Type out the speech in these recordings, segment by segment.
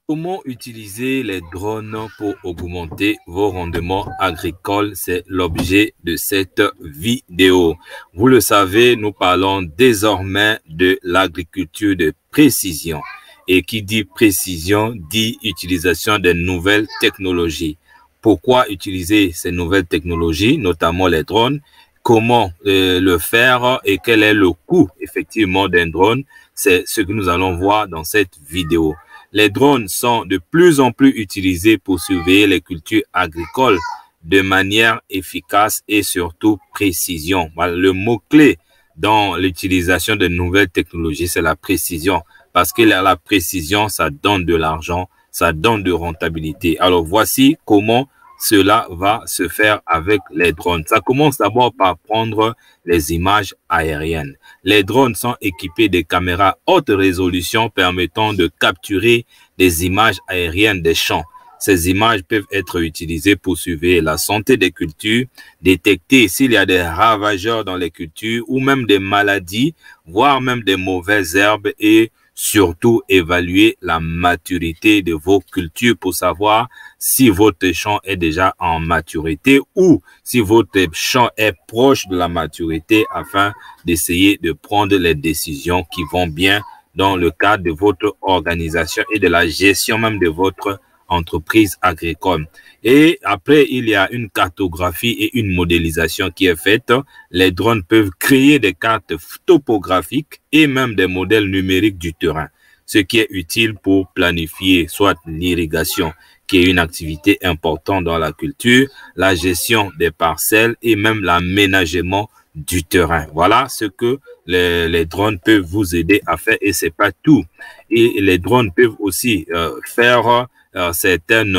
Comment utiliser les drones pour augmenter vos rendements agricoles? C'est l'objet de cette vidéo. Vous le savez, nous parlons désormais de l'agriculture de précision. Et qui dit précision dit utilisation de nouvelles technologies. Pourquoi utiliser ces nouvelles technologies, notamment les drones? Comment le faire et quel est le coût effectivement d'un drone? C'est ce que nous allons voir dans cette vidéo. Les drones sont de plus en plus utilisés pour surveiller les cultures agricoles de manière efficace et surtout précision. Le mot-clé dans l'utilisation de nouvelles technologies, c'est la précision. Parce que la précision, ça donne de l'argent, ça donne de rentabilité. Alors voici comment cela va se faire avec les drones. Ça commence d'abord par prendre les images aériennes. Les drones sont équipés de caméras haute résolution permettant de capturer des images aériennes des champs. Ces images peuvent être utilisées pour surveiller la santé des cultures, détecter s'il y a des ravageurs dans les cultures ou même des maladies, voire même des mauvaises herbes et surtout évaluer la maturité de vos cultures pour savoir si votre champ est déjà en maturité ou si votre champ est proche de la maturité afin d'essayer de prendre les décisions qui vont bien dans le cadre de votre organisation et de la gestion même de votre entreprise agricole. Et après, il y a une cartographie et une modélisation qui est faite. Les drones peuvent créer des cartes topographiques et même des modèles numériques du terrain, ce qui est utile pour planifier soit l'irrigation, qui est une activité importante dans la culture, la gestion des parcelles et même l'aménagement du terrain. Voilà ce que les drones peuvent vous aider à faire et c'est pas tout. Et les drones peuvent aussi faire certaines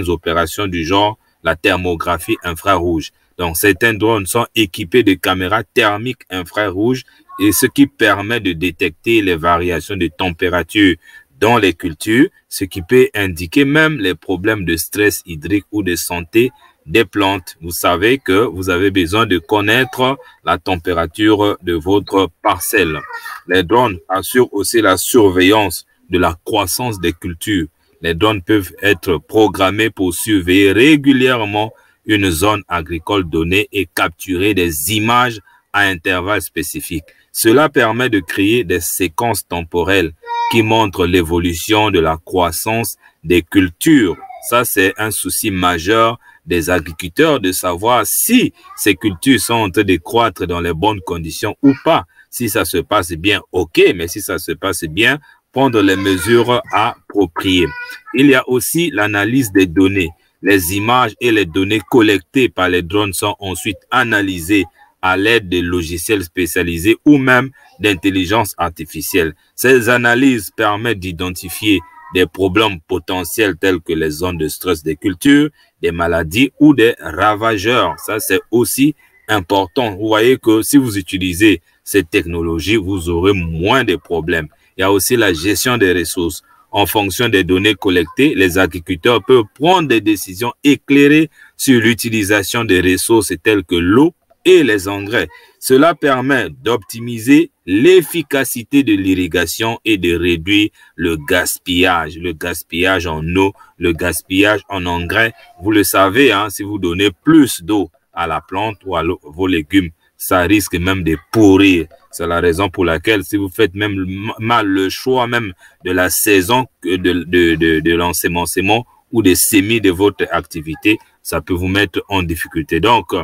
opérations du genre la thermographie infrarouge. Donc, certains drones sont équipés de caméras thermiques infrarouges et ce qui permet de détecter les variations de température dans les cultures, ce qui peut indiquer même les problèmes de stress hydrique ou de santé des plantes. Vous savez que vous avez besoin de connaître la température de votre parcelle. Les drones assurent aussi la surveillance de la croissance des cultures. Les drones peuvent être programmés pour surveiller régulièrement une zone agricole donnée et capturer des images à intervalles spécifiques. Cela permet de créer des séquences temporelles qui montrent l'évolution de la croissance des cultures. Ça, c'est un souci majeur des agriculteurs de savoir si ces cultures sont en train de croître dans les bonnes conditions ou pas. Si ça se passe bien, ok, mais si ça se passe bien, prendre les mesures appropriées. Il y a aussi l'analyse des données. Les images et les données collectées par les drones sont ensuite analysées à l'aide de logiciels spécialisés ou même d'intelligence artificielle. Ces analyses permettent d'identifier des problèmes potentiels tels que les zones de stress des cultures, des maladies ou des ravageurs. Ça, c'est aussi important. Vous voyez que si vous utilisez cette technologie, vous aurez moins de problèmes. Il y a aussi la gestion des ressources. En fonction des données collectées, les agriculteurs peuvent prendre des décisions éclairées sur l'utilisation des ressources telles que l'eau et les engrais. Cela permet d'optimiser l'efficacité de l'irrigation et de réduire le gaspillage en eau, le gaspillage en engrais. Vous le savez, hein, si vous donnez plus d'eau à la plante ou à vos légumes, ça risque même de pourrir. C'est la raison pour laquelle si vous faites même mal le choix même de la saison de l'ensemencement ou des semis de votre activité, ça peut vous mettre en difficulté. Donc,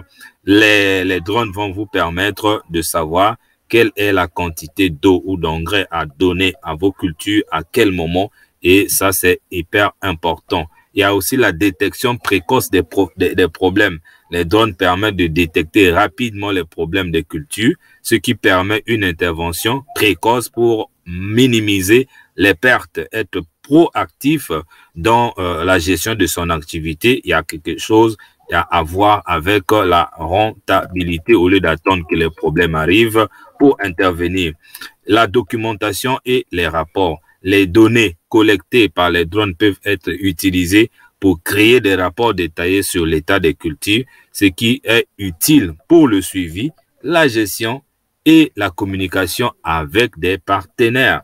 les drones vont vous permettre de savoir quelle est la quantité d'eau ou d'engrais à donner à vos cultures, à quel moment, et ça, c'est hyper important. Il y a aussi la détection précoce des problèmes. Les drones permettent de détecter rapidement les problèmes des cultures, ce qui permet une intervention précoce pour minimiser les pertes, être proactif dans la gestion de son activité. Il y a quelque chose à voir avec la rentabilité au lieu d'attendre que les problèmes arrivent pour intervenir. La documentation et les rapports. Les données collectées par les drones peuvent être utilisées pour créer des rapports détaillés sur l'état des cultures, ce qui est utile pour le suivi, la gestion et la communication avec des partenaires.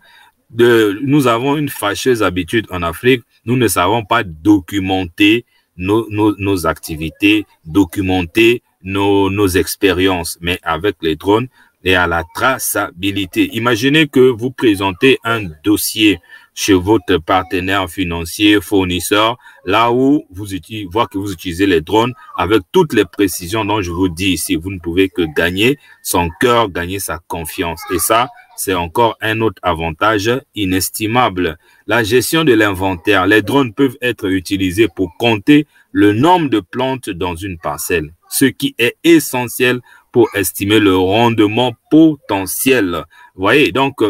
nous avons une fâcheuse habitude en Afrique, nous ne savons pas documenter nos activités, documenter nos expériences, mais avec les drones, et à la traçabilité. Imaginez que vous présentez un dossier chez votre partenaire financier, fournisseur, là où vous voit que vous utilisez les drones avec toutes les précisions dont je vous dis ici. Vous ne pouvez que gagner son cœur, gagner sa confiance. Et ça, c'est encore un autre avantage inestimable. La gestion de l'inventaire. Les drones peuvent être utilisés pour compter le nombre de plantes dans une parcelle, ce qui est essentiel pour estimer le rendement potentiel. Vous voyez, donc,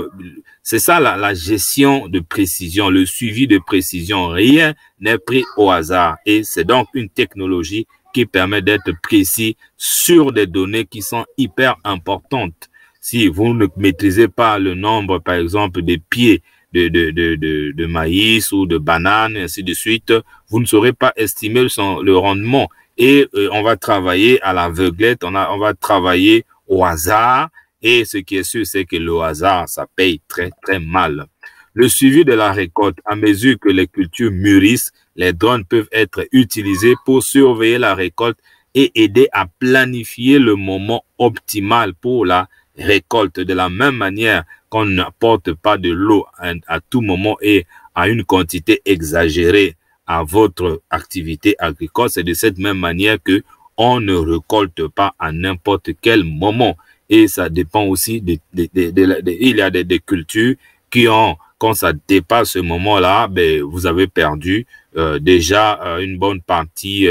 c'est ça la gestion de précision, le suivi de précision. Rien n'est pris au hasard. Et c'est donc une technologie qui permet d'être précis sur des données qui sont hyper importantes. Si vous ne maîtrisez pas le nombre, par exemple, des pieds de maïs ou de bananes, et ainsi de suite, vous ne saurez pas estimer le rendement. Et on va travailler à l'aveuglette, on va travailler au hasard. Et ce qui est sûr, c'est que le hasard, ça paye très, très mal. Le suivi de la récolte. À mesure que les cultures mûrissent, les drones peuvent être utilisés pour surveiller la récolte et aider à planifier le moment optimal pour la récolte. De la même manière qu'on n'apporte pas de l'eau à tout moment et à une quantité exagérée à votre activité agricole, c'est de cette même manière que on ne récolte pas à n'importe quel moment. Et ça dépend aussi il y a des cultures qui ont, quand ça dépasse ce moment-là, ben, vous avez perdu déjà une bonne partie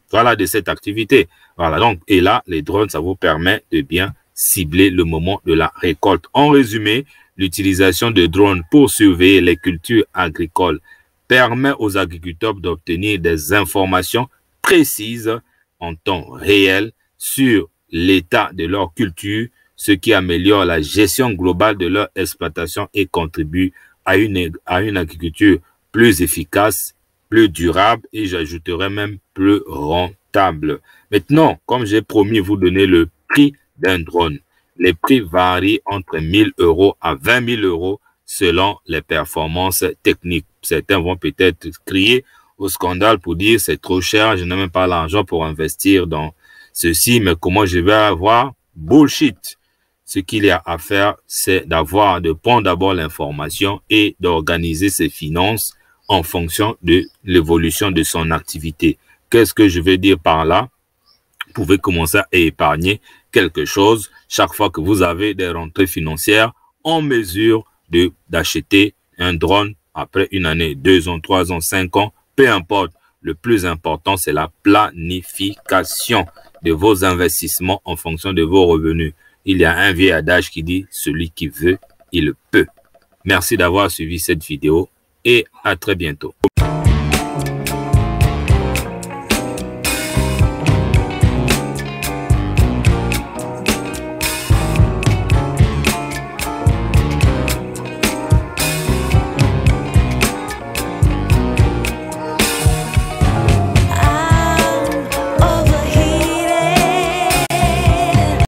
voilà, de cette activité. Voilà, donc, et là, les drones, ça vous permet de bien cibler le moment de la récolte. En résumé, l'utilisation de drones pour surveiller les cultures agricoles permet aux agriculteurs d'obtenir des informations précises en temps réel sur l'état de leur culture, ce qui améliore la gestion globale de leur exploitation et contribue à une agriculture plus efficace, plus durable et j'ajouterais même plus rentable. Maintenant, comme j'ai promis vous donner le prix d'un drone, les prix varient entre 1 000 € à 20 000 € selon les performances techniques. Certains vont peut-être crier au scandale pour dire c'est trop cher, je n'ai même pas l'argent pour investir dans ceci, mais comment je vais avoir? Bullshit. Ce qu'il y a à faire, c'est de prendre d'abord l'information et d'organiser ses finances en fonction de l'évolution de son activité. Qu'est-ce que je veux dire par là? Vous pouvez commencer à épargner quelque chose chaque fois que vous avez des rentrées financières en mesure d'acheter un drone après une année, 2 ans, 3 ans, 5 ans, peu importe. Le plus important, c'est la planification de vos investissements en fonction de vos revenus. Il y a un vieil adage qui dit « Celui qui veut, il peut ». Merci d'avoir suivi cette vidéo et à très bientôt.